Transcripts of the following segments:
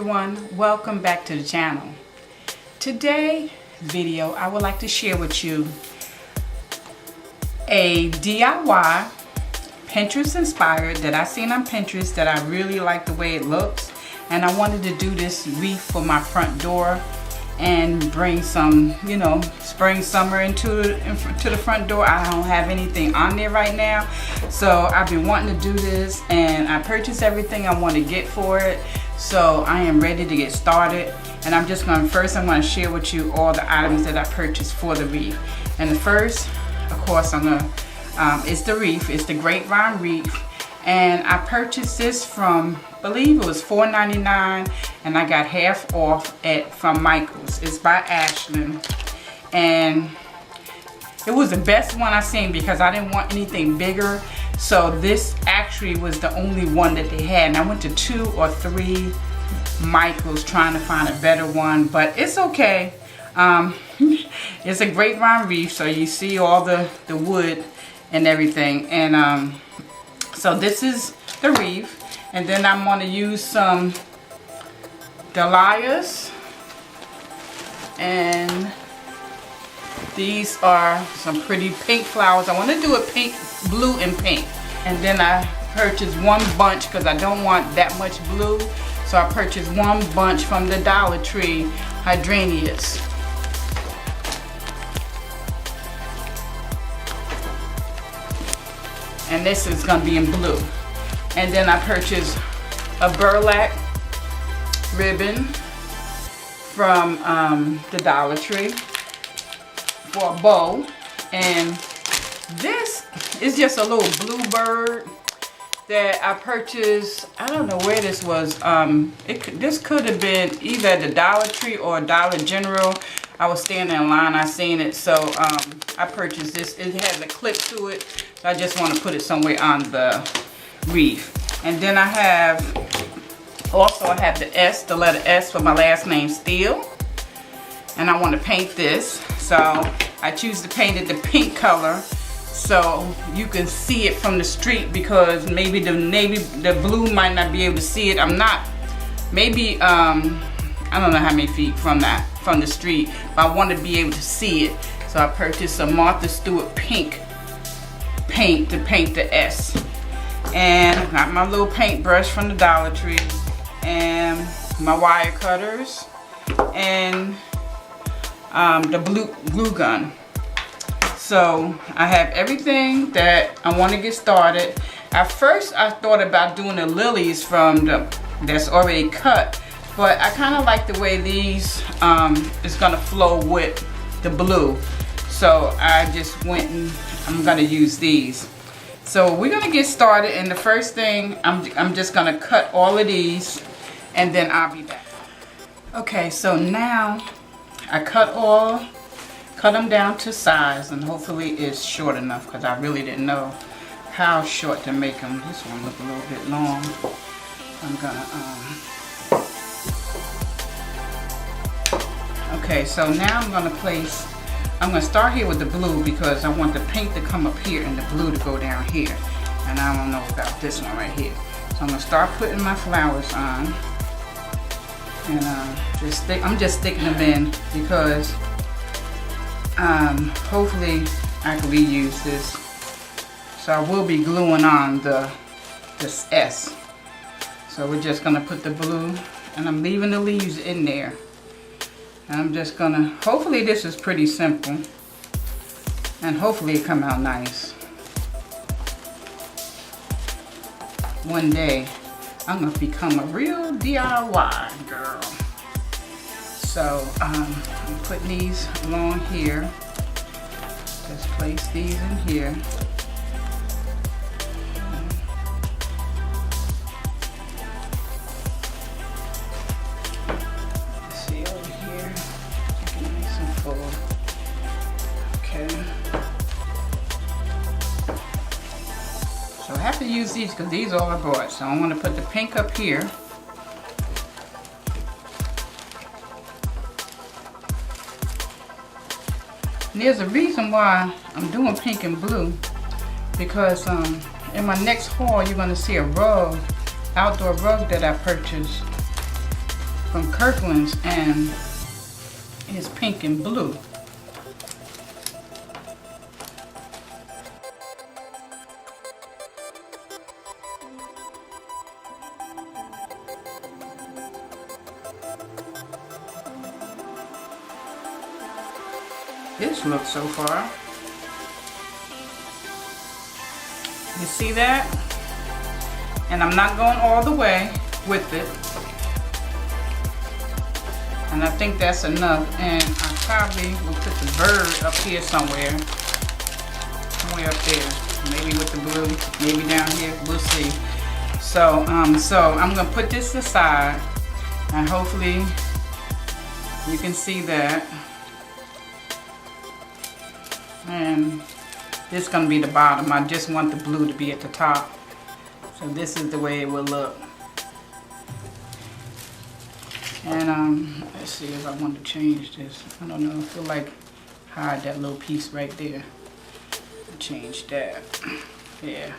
everyone, welcome back to the channel. Today's video I would like to share with you a DIY Pinterest inspired that I seen on Pinterest that I really like the way it looks, and I wanted to do this wreath for my front door and bring some, spring summer to the front door. I don't have anything on there right now, so I've been wanting to do this, and I purchased everything I want to get for it, so I am ready to get started. And I'm just going to share with you all the items that I purchased for the wreath. And the first, of course, it's the wreath. It's the Grapevine Wreath, and I purchased this from, I believe it was $4.99, and I got half off from Michael's. It's by Ashland, and it was the best one I seen because I didn't want anything bigger. So this actually was the only one that they had, and I went to 2 or 3 Michael's trying to find a better one, but it's okay. It's a Grapevine Wreath, so you see all the wood and everything, and so this is the wreath. And then I'm going to use some dahlias, and these are some pretty pink flowers. I want to do it pink, blue and pink. And then I purchased one bunch because I don't want that much blue, so I purchased one bunch from the Dollar Tree hydrangeas. And this is going to be in blue. And then I purchased a burlap ribbon from the Dollar Tree for a bow. And this is just a little blue bird that I purchased. I don't know where this was. This could have been either the Dollar Tree or Dollar General. I was standing in line, I seen it, so I purchased this. It has a clip to it, so I just want to put it somewhere on the wreath. And then I have the S, the letter S for my last name, Steele. And I want to paint this, so I choose to paint it the pink color so you can see it from the street, because maybe the blue might not be able to see it. I don't know how many feet from the street, but I want to be able to see it. So I purchased a Martha Stewart pink paint to paint the S. And I got my little paintbrush from the Dollar Tree, and my wire cutters, and the glue gun. So I have everything that I want to get started. At first I thought about doing the lilies that's already cut, but I kind of like the way these is going to flow with the blue. So I just went and I'm going to use these. So we're going to get started, and the first thing, I'm just going to cut all of these, and then I'll be back. Okay, so now I cut them down to size, and hopefully it's short enough, because I really didn't know how short to make them. This one look a little bit long. I'm gonna okay, so now I'm gonna start here with the blue, because I want the pink to come up here and the blue to go down here. And I don't know about this one right here. So I'm gonna start putting my flowers on, and I'm just sticking them in because hopefully I can reuse this. So I will be gluing on this S. So we're just gonna put the blue, and I'm leaving the leaves in there. And I'm just gonna, hopefully this is pretty simple, and hopefully it come out nice. One day I'm gonna become a real DIY girl. So I'm putting these along here. Just place these in here. So I have to use these because these are all I bought. So I'm going to put the pink up here. And there's a reason why I'm doing pink and blue, because in my next haul you're going to see a rug, outdoor rug that I purchased. from Kirkland's, and it's pink and blue. This looks so far. You see that? And I'm not going all the way with it. And I think that's enough. And I probably will put the bird up here somewhere. Somewhere up there. Maybe with the blue, maybe down here. We'll see. So I'm gonna put this aside, and hopefully you can see that. And this is gonna be the bottom. I just want the blue to be at the top. So this is the way it will look. And let's see if I want to change this. I don't know, I feel like hide that little piece right there. Change that. Yeah.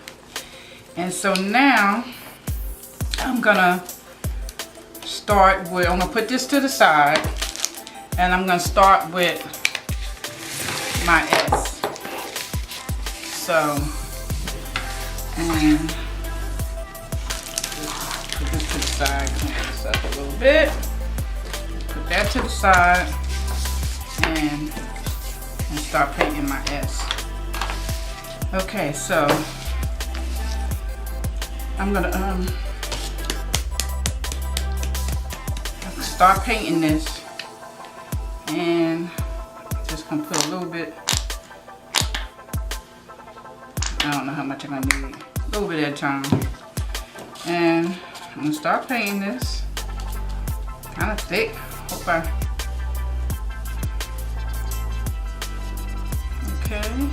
And so now I'm gonna start with, I'm gonna put this to the side, and I'm gonna start with my S. So, and put this to the side, clean this up a little bit. Put that to the side, and start painting my S. Okay, so I'm gonna start painting this, and just gonna put a little bit. I don't know how much I'm gonna need. A little bit at a time. And I'm gonna start painting this. Kind of thick. Hope okay.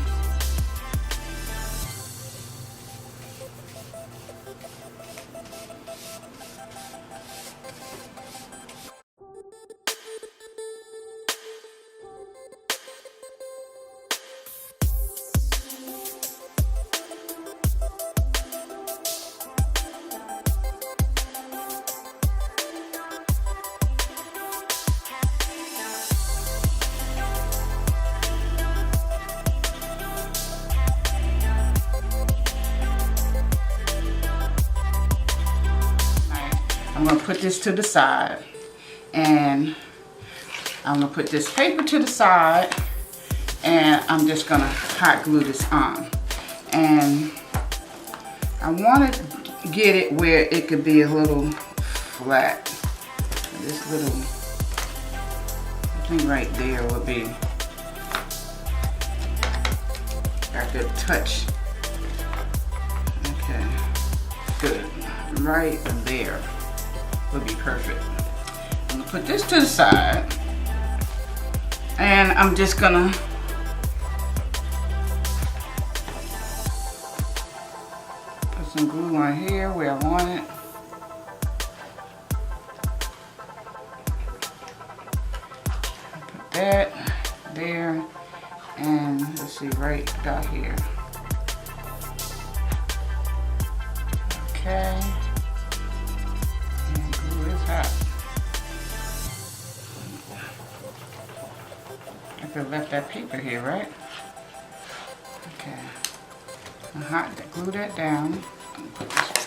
I'm gonna put this to the side, and I'm gonna put this paper to the side, and I'm just gonna hot glue this on. And I want to get it where it could be a little flat. This little thing right there will be a good touch. Okay, good, right there. Will be perfect. I'm gonna put this to the side, and I'm just gonna put some glue on here where I want it. Put that there, and let's see, right about here. Okay. I could have left that paper here, right? Okay. I'm hot to glue that down. Put this right here.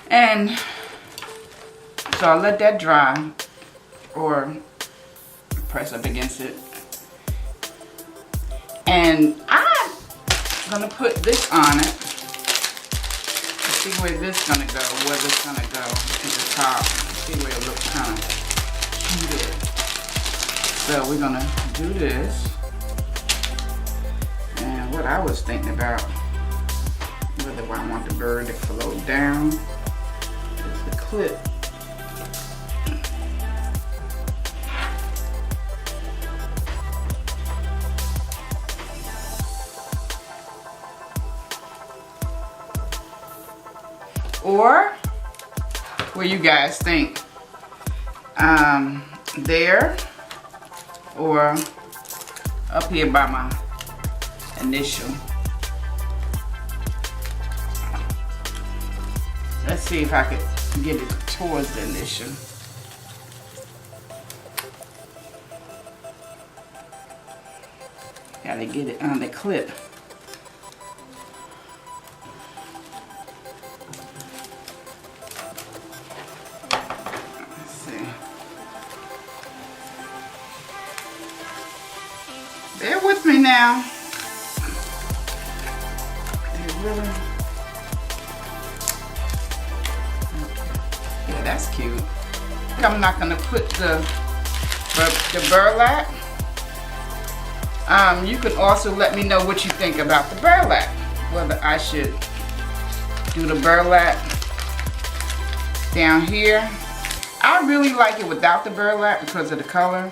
And so I'll let that dry, or press up against it. And I I'm gonna put this on it. Let's see where this is gonna go, where this is gonna go to the top. See where it looks kind of cute. So we're gonna do this. And what I was thinking about, whether I want the bird to float down, is the clip. Or what you guys think? There or up here by my initial. Let's see if I could get it towards the initial. Gotta get it on the clip. Bear with me now. Really? Yeah, that's cute. I'm not gonna put the burlap. You can also let me know what you think about the burlap. Whether I should do the burlap down here. I really like it without the burlap because of the color.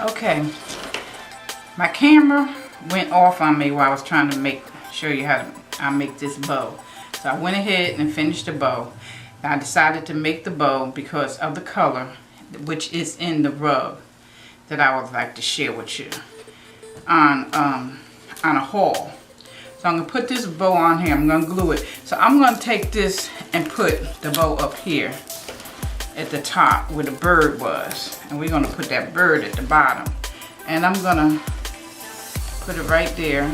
Okay. My camera went off on me while I was trying to show you how I make this bow. So I went ahead and finished the bow. I decided to make the bow because of the color, which is in the rug that I would like to share with you on a haul. So I'm gonna put this bow on here. I'm gonna glue it. So I'm gonna take this and put the bow up here at the top where the bird was, and we're gonna put that bird at the bottom. And I'm gonna put it right there,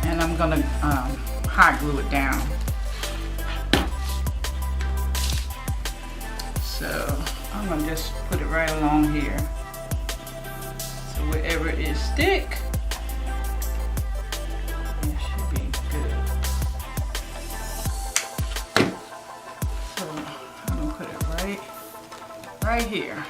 and I'm gonna hot glue it down. So I'm gonna just put it right along here. So wherever it stick, it should be good. So I'm gonna put it right here.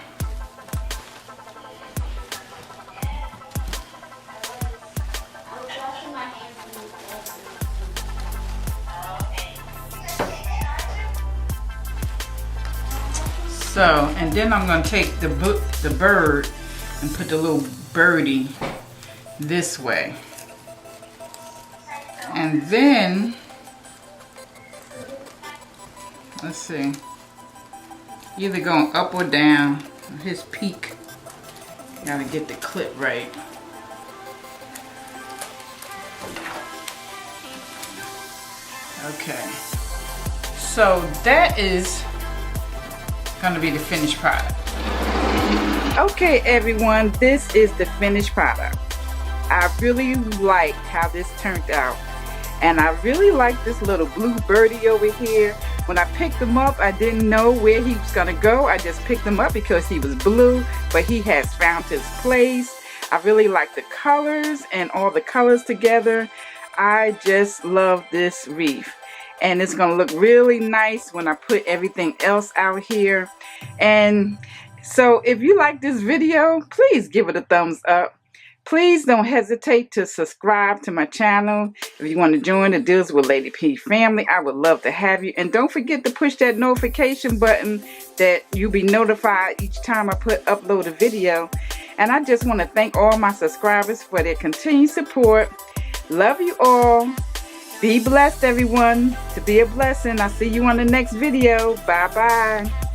So, and then I'm going to take the bird and put the little birdie this way. And then, let's see, either going up or down, his peak. Gotta get the clip right. Okay, so that is gonna be the finished product. Okay everyone, this is the finished product. I really liked how this turned out, and I really like this little blue birdie over here. When I picked him up, I didn't know where he was gonna go. I just picked him up because he was blue, but he has found his place. I really like the colors and all the colors together. I just love this wreath. And it's going to look really nice when I put everything else out here. And so if you like this video, please give it a thumbs up. Please don't hesitate to subscribe to my channel. If you want to join the Deals with Lady P family, I would love to have you. And don't forget to push that notification button that you'll be notified each time I upload a video. And I just want to thank all my subscribers for their continued support. Love you all. Be blessed, everyone. To be a blessing. I'll see you on the next video. Bye-bye.